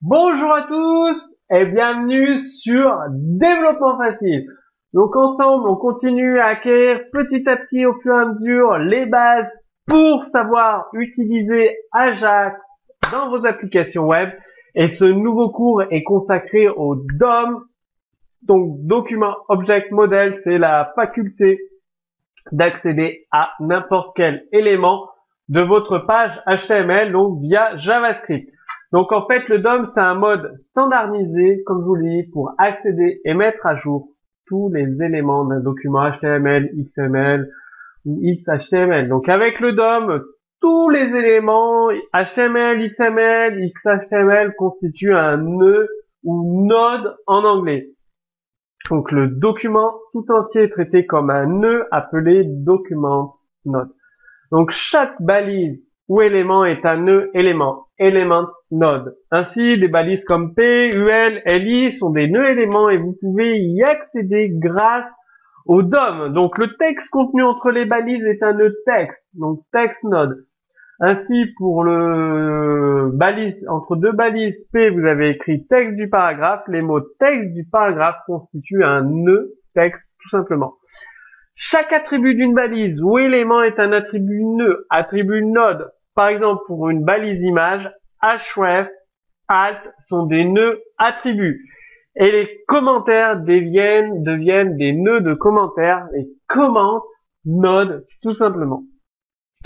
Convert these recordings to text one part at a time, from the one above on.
Bonjour à tous et bienvenue sur Développement Facile. Donc ensemble, on continue à acquérir petit à petit au fur et à mesure les bases pour savoir utiliser Ajax dans vos applications web. Et ce nouveau cours est consacré au DOM, donc Document Object Model, c'est la faculté d'accéder à n'importe quel élément de votre page HTML, donc via JavaScript. Donc en fait, le DOM, c'est un mode standardisé, comme je vous l'ai dit, pour accéder et mettre à jour tous les éléments d'un document HTML, XML ou XHTML. Donc avec le DOM, tous les éléments HTML, XML, XHTML constituent un nœud ou node en anglais. Donc le document tout entier est traité comme un nœud appelé document node. Donc chaque balise ou élément est un nœud élément, element node. Ainsi, des balises comme P, UL, LI sont des nœuds éléments et vous pouvez y accéder grâce au DOM. Donc le texte contenu entre les balises est un nœud texte, donc text node. Ainsi, pour le balise, entre deux balises P, vous avez écrit texte du paragraphe. Les mots texte du paragraphe constituent un nœud texte, tout simplement. Chaque attribut d'une balise ou élément est un attribut nœud, attribut node. Par exemple, pour une balise image, href, alt sont des nœuds attributs. Et les commentaires deviennent des nœuds de commentaires, les comments node, tout simplement.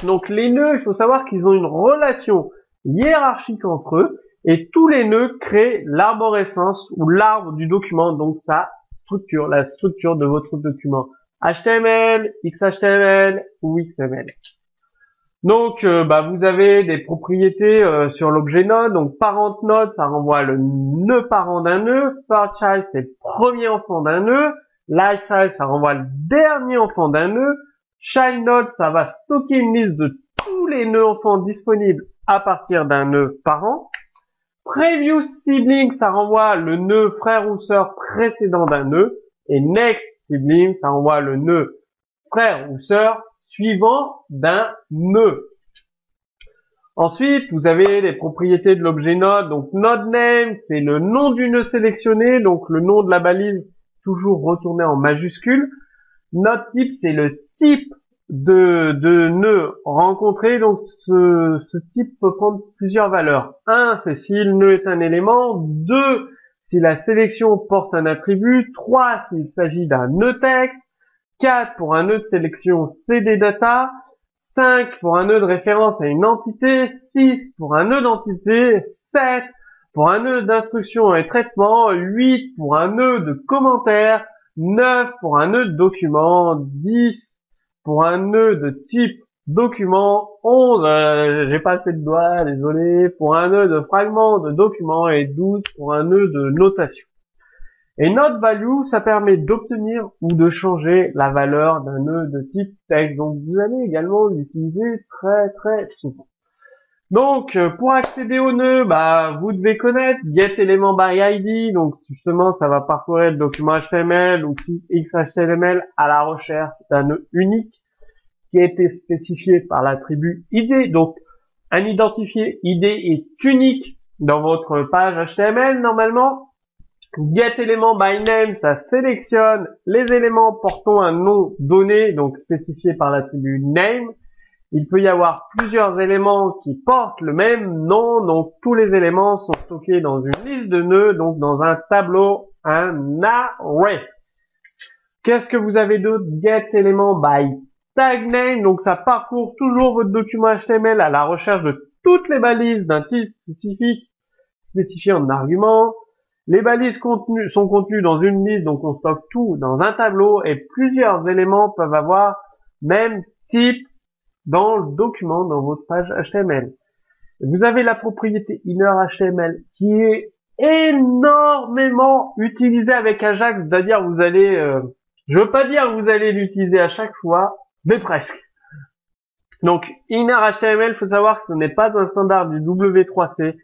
Donc les nœuds, il faut savoir qu'ils ont une relation hiérarchique entre eux et tous les nœuds créent l'arborescence ou l'arbre du document, donc sa structure, la structure de votre document HTML, XHTML ou XML. Donc vous avez des propriétés sur l'objet node, donc parent node, ça renvoie le nœud parent d'un nœud, first child c'est le premier enfant d'un nœud, last child ça renvoie le dernier enfant d'un nœud, child node, ça va stocker une liste de tous les nœuds enfants disponibles à partir d'un nœud parent. Previous sibling, ça renvoie le nœud frère ou sœur précédent d'un nœud. Et next sibling, ça renvoie le nœud frère ou sœur suivant d'un nœud. Ensuite, vous avez les propriétés de l'objet node. Donc node name, c'est le nom du nœud sélectionné, donc le nom de la balise toujours retourné en majuscule. Node type, c'est le type de nœud rencontré. Donc ce type peut prendre plusieurs valeurs. 1, c'est si le nœud est un élément. 2, si la sélection porte un attribut. 3, s'il s'agit d'un nœud texte. 4, pour un nœud de sélection CD data. 5, pour un nœud de référence à une entité. 6, pour un nœud d'entité. 7, pour un nœud d'instruction et traitement. 8, pour un nœud de commentaire. 9 pour un nœud de document, 10 pour un nœud de type document, 11, j'ai pas assez de doigts, désolé, pour un nœud de fragment de document et 12 pour un nœud de notation. Et node value, ça permet d'obtenir ou de changer la valeur d'un nœud de type texte. Donc vous allez également l'utiliser très souvent. Donc, pour accéder au nœud, vous devez connaître getElementById. Donc, justement, ça va parcourir le document HTML ou XHTML à la recherche d'un nœud unique qui a été spécifié par l'attribut ID. Donc, un identifié ID est unique dans votre page HTML normalement. GetElementByName, ça sélectionne les éléments portant un nom donné, donc spécifié par l'attribut name. Il peut y avoir plusieurs éléments qui portent le même nom, donc tous les éléments sont stockés dans une liste de nœuds, donc dans un tableau, un array. Qu'est-ce que vous avez d'autre? GetElementByTagName, donc ça parcourt toujours votre document HTML à la recherche de toutes les balises d'un type spécifique, spécifié en argument. Les balises sont contenues dans une liste, donc on stocke tout dans un tableau et plusieurs éléments peuvent avoir même type dans le document, dans votre page HTML. Vous avez la propriété innerHTML qui est énormément utilisée avec Ajax, c'est-à-dire vous allez, je veux pas dire que vous allez l'utiliser à chaque fois, mais presque. Donc innerHTML, faut savoir que ce n'est pas un standard du W3C,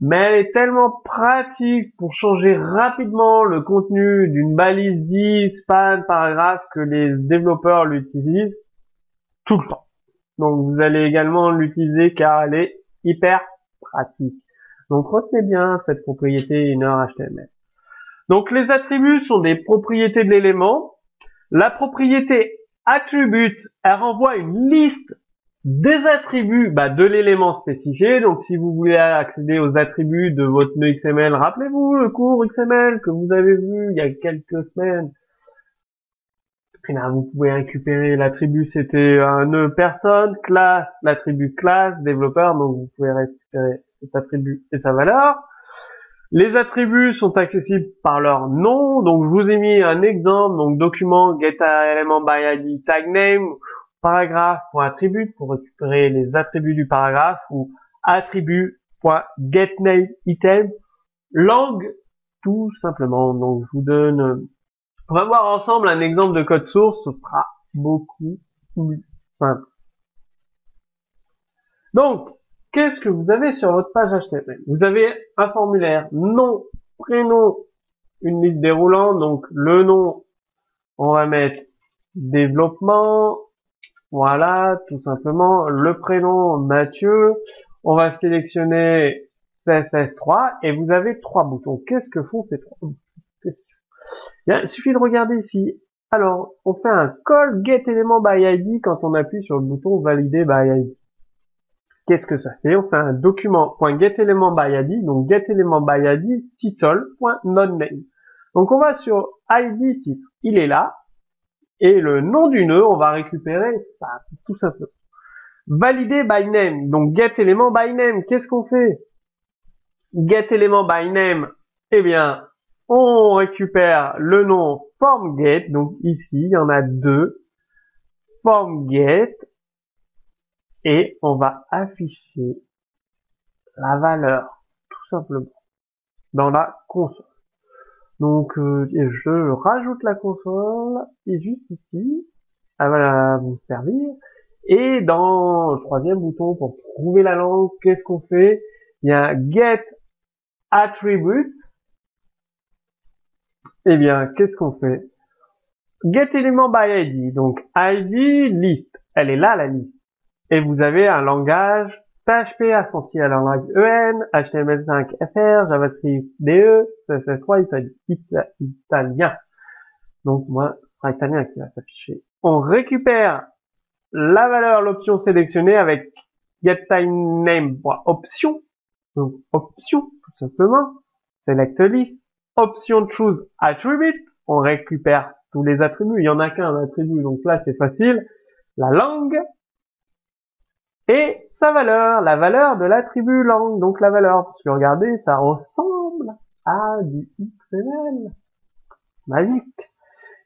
mais elle est tellement pratique pour changer rapidement le contenu d'une balise 10, span, paragraphe que les développeurs l'utilisent tout le temps. Donc vous allez également l'utiliser car elle est hyper pratique. Donc retenez bien cette propriété inner HTML. Donc les attributs sont des propriétés de l'élément. La propriété attribute, elle renvoie une liste des attributs de l'élément spécifié. Donc si vous voulez accéder aux attributs de votre nœud XML, rappelez-vous le cours XML que vous avez vu il y a quelques semaines. Et là, vous pouvez récupérer l'attribut, c'était un nœud personne, classe, l'attribut classe, développeur, donc vous pouvez récupérer cet attribut et sa valeur. Les attributs sont accessibles par leur nom, donc je vous ai mis un exemple, donc document getElementById tag name, paragraphe.attribute pour récupérer les attributs du paragraphe, ou attribut.getNameItem, langue tout simplement. Donc je vous donne, on va voir ensemble un exemple de code source, ce sera beaucoup plus simple. Donc, qu'est-ce que vous avez sur votre page HTML? Vous avez un formulaire, nom, prénom, une liste déroulante, donc le nom, on va mettre développement, voilà, tout simplement, le prénom Mathieu, on va sélectionner CSS3 et vous avez 3 boutons. Qu'est-ce que font ces 3 boutons? Il suffit de regarder ici. Alors, on fait un call getElementById quand on appuie sur le bouton valider by ID. Qu'est-ce que ça fait? On fait un document.getElementById, donc getElementById title.nodeName. Donc on va sur ID titre, il est là, et le nom du nœud, on va récupérer ça, tout simplement. Valider by name, donc getElementByName, qu'est-ce qu'on fait? GetElementByName, eh bien, on récupère le nom formGet, donc ici, il y en a 2, formGet, et on va afficher la valeur, tout simplement, dans la console. Donc, je rajoute la console, et juste ici, elle va vous servir. Et dans le 3e bouton, pour trouver la langue, qu'est-ce qu'on fait? Il y a get attributes. Eh bien, qu'est-ce qu'on fait? getElementById, donc ID liste, elle est là la liste. Et vous avez un langage PHP associé à la langue EN, HTML5 FR, JavaScript DE, CSS3 italien. Donc moi, ce sera italien qui va s'afficher. On récupère la valeur, l'option sélectionnée avec getTypeName.option. Donc option, tout simplement. Select list. Option choose attribute. On récupère tous les attributs. Il y en a qu'un attribut, donc là c'est facile. La langue. Et sa valeur, la valeur de l'attribut langue, donc la valeur, parce que regardez, ça ressemble à du XML. Magique.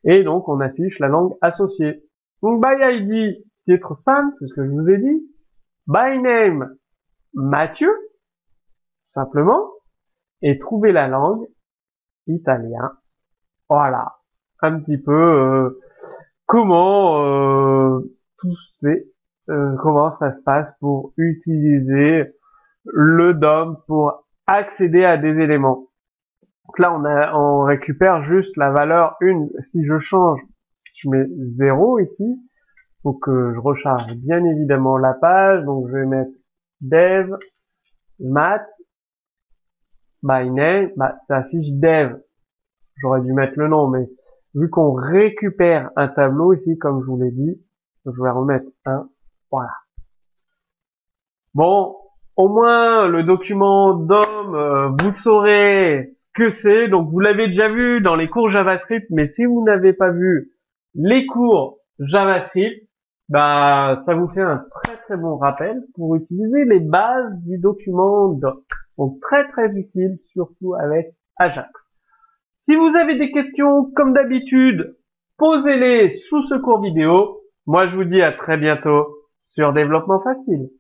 Et donc, on affiche la langue associée. Donc, by ID, titre simple, c'est ce que je vous ai dit. By name, Mathieu, simplement. Et trouver la langue, italien. Voilà. Un petit peu, comment, comment ça se passe pour utiliser le DOM pour accéder à des éléments. Donc là, on récupère juste la valeur 1. Si je change, je mets 0 ici. Faut que je recharge bien évidemment la page. Donc je vais mettre dev, mat, by name. Ça affiche dev. J'aurais dû mettre le nom, mais vu qu'on récupère un tableau ici, comme je vous l'ai dit, je vais remettre 1. Voilà. Bon, au moins le document DOM, vous saurez ce que c'est. Donc vous l'avez déjà vu dans les cours JavaScript, mais si vous n'avez pas vu les cours JavaScript, ça vous fait un très très bon rappel pour utiliser les bases du document DOM. Donc très très utile, surtout avec Ajax. Si vous avez des questions, comme d'habitude, posez-les sous ce cours vidéo. Moi je vous dis à très bientôt sur Développement Facile.